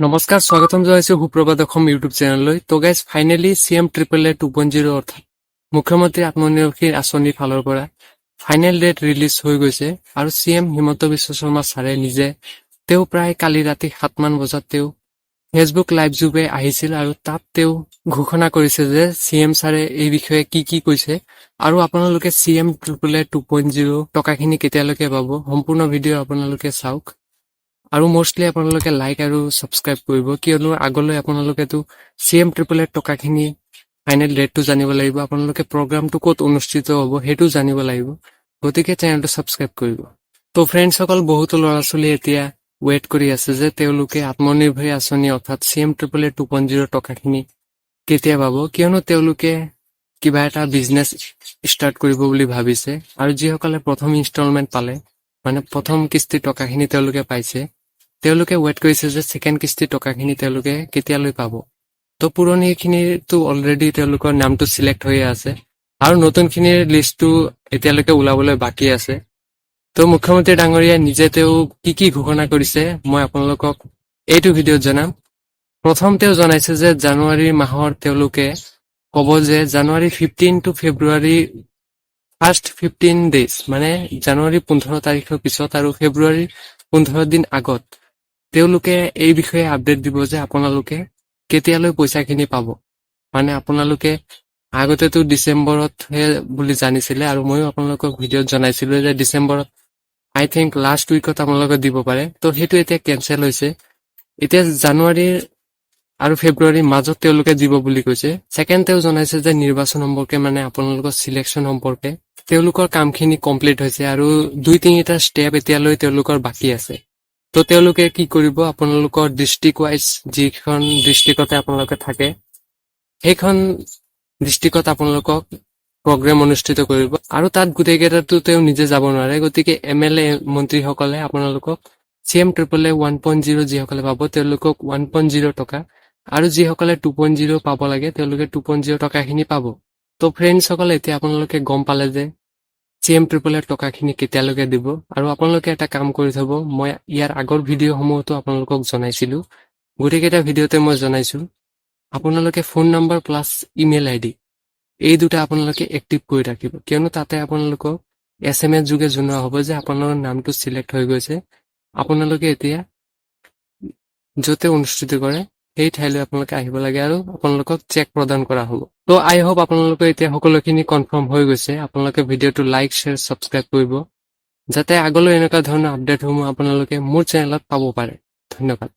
নমস্কাৰ, স্বাগতম জনাইছো সুপ্ৰভাত অসম ইউটিউব চেনেললৈ। তো গাইজ ফাইনেলি CM AAA 2.0 অৰ্থাৎ মুখ্যমন্ত্ৰী আত্মনিৰ্ভৰশীল আঁচনিৰ ফালৰ পৰা ফাইনেল ডেট ৰিলিজ হৈ গৈছে আৰু CM হিমন্ত বিশ্ব শৰ্মা ছাৰে নিজে তেওঁ প্ৰায় কালি ৰাতি 7মান বজাত তেওঁ ফেচবুক লাইভ যোগে আহিছিল আৰু তাত তেওঁ ঘোষণা কৰিছে যে CM ছাৰে এই বিষয়ে কি কৈছে আৰু আপোনালোকে CM AAA 2.0 টকাখিনি কেতিয়ালৈকে পাব সম্পূৰ্ণ ভিডিঅ' আপোনালোকে চাওক। আৰু মোষ্টলি আপোনালোকে লাইক আৰু সাবস্ক্ৰাইব কৰিব, কিয়নো আগলৈ আপোনালোকেতো CM AAA টকাখিনি ফাইনেল ডেটটো জানিব লাগিব, আপোনালোকে প্ৰগ্ৰামটো ক'ত অনুষ্ঠিত হ'ব সেইটো জানিব লাগিব, গতিকে চেনেলটো সাবস্ক্ৰাইব কৰিব। তো ফ্ৰেণ্ডসকল, বহুতো ল'ৰা ছোৱালী এতিয়া ৱেইট কৰি আছে যে তেওঁলোকে আত্মনিৰ্ভৰ আঁচনি অৰ্থাৎ CM AAA 2.0 টকাখিনি কেতিয়া পাব, কিয়নো তেওঁলোকে কিবা এটা বিজনেছ ষ্টাৰ্ট কৰিব বুলি ভাবিছে আৰু যিসকলে প্ৰথম ইনষ্টলমেণ্ট পালে মানে প্ৰথম কিস্তি টকাখিনি তেওঁলোকে পাইছে, তেওঁলোকে ৱেইট কৰিছে যে ছেকেণ্ড কিস্তি টকাখিনি তেওঁলোকে কেতিয়ালৈ পাব। তো পুৰণিখিনিৰতো অলৰেডি তেওঁলোকৰ নামটো চিলেক্ট হৈ আছে আৰু নতুনখিনিৰ লিষ্টটো এতিয়ালৈকে ওলাবলৈ বাকী আছে। তো মুখ্যমন্ত্ৰী ডাঙৰীয়াই নিজে তেওঁ কি ঘোষণা কৰিছে মই আপোনালোকক এইটো ভিডিঅ'ত জনাম। প্ৰথম তেওঁ জনাইছে যে জানুৱাৰী মাহৰ তেওঁলোকে ক'ব যে জানুৱাৰী 15 to ফেব্ৰুৱাৰী ফাৰ্ষ্ট 15 ডেজ মানে জানুৱাৰী 15 তাৰিখৰ পিছত আৰু ফেব্ৰুৱাৰী 15 দিন আগত তেওঁলোকে এই বিষয়ে আপডেট দিব যে আপোনালোকে কেতিয়ালৈ পইচাখিনি পাব। মানে আপোনালোকে আগতেতো ডিচেম্বৰতহে বুলি জানিছিলে আৰু ময়ো আপোনালোকক ভিডিঅ'ত জনাইছিলো যে ডিচেম্বৰত আই থিংক লাষ্ট উইকত আপোনালোকে দিব পাৰে। তো সেইটো এতিয়া কেনচেল হৈছে, এতিয়া জানুৱাৰী আৰু ফেব্ৰুৱাৰীৰ মাজত তেওঁলোকে দিব বুলি কৈছে। ছেকেণ্ড তেওঁ জনাইছে যে নিৰ্বাচন সম্পৰ্কে মানে আপোনালোকৰ চিলেকশ্যন সম্পৰ্কে তেওঁলোকৰ কামখিনি কমপ্লিট হৈছে আৰু 2-3টা ষ্টেপ এতিয়ালৈ তেওঁলোকৰ বাকী আছে। তো তেওঁলোকে কি কৰিব, আপোনালোকৰ ডিষ্ট্ৰিক্ট ৱাইজ যিখন ডিষ্ট্ৰিক্টতে আপোনালোকে থাকে সেইখন ডিষ্ট্ৰিক্টত আপোনালোকক প্ৰগ্ৰেম অনুষ্ঠিত কৰিব আৰু তাত গোটেইকেইটাতো তেওঁ নিজে যাব নোৱাৰে, গতিকে MLA মন্ত্ৰীসকলে আপোনালোকক CM AAA 1.0 যিসকলে পাব তেওঁলোকক 1.0 টকা আৰু যিসকলে 2.0 পাব লাগে তেওঁলোকে 2.0 টকাখিনি পাব। তো ফ্ৰেণ্ডসকলে এতিয়া আপোনালোকে গম পালে যে CM AAA টকাখিনি কেতিয়ালৈকে দিব আৰু আপোনালোকে এটা কাম কৰি থব, মই ইয়াৰ আগৰ ভিডিঅ'সমূহতো আপোনালোকক জনাইছিলো, গোটেইকেইটা ভিডিঅ'তে মই জনাইছো আপোনালোকে phone number plus email ID এই দুটা আপোনালোকে এক্টিভ কৰি ৰাখিব, কিয়নো তাতে আপোনালোকক SMS যোগে জনোৱা হ'ব যে আপোনালোকৰ নামটো চিলেক্ট হৈ গৈছে, আপোনালোকে এতিয়া য'তে অনুষ্ঠিত কৰে সেই ঠাইলৈ আপোনালোকে আহিব লাগে আৰু আপোনালোকক চেক প্ৰদান কৰা হ'ব। তো আই হোপ আপোনালোকে এতিয়া সকলোখিনি কনফাৰ্ম হৈ গৈছে। আপোনালোকে ভিডিঅ'টো লাইক শ্বেয়াৰ সাবস্ক্ৰাইব কৰিব যাতে আগলৈ এনেকুৱা ধৰণৰ আপডেটসমূহ আপোনালোকে মোৰ চেনেলত পাব পাৰে। ধন্যবাদ।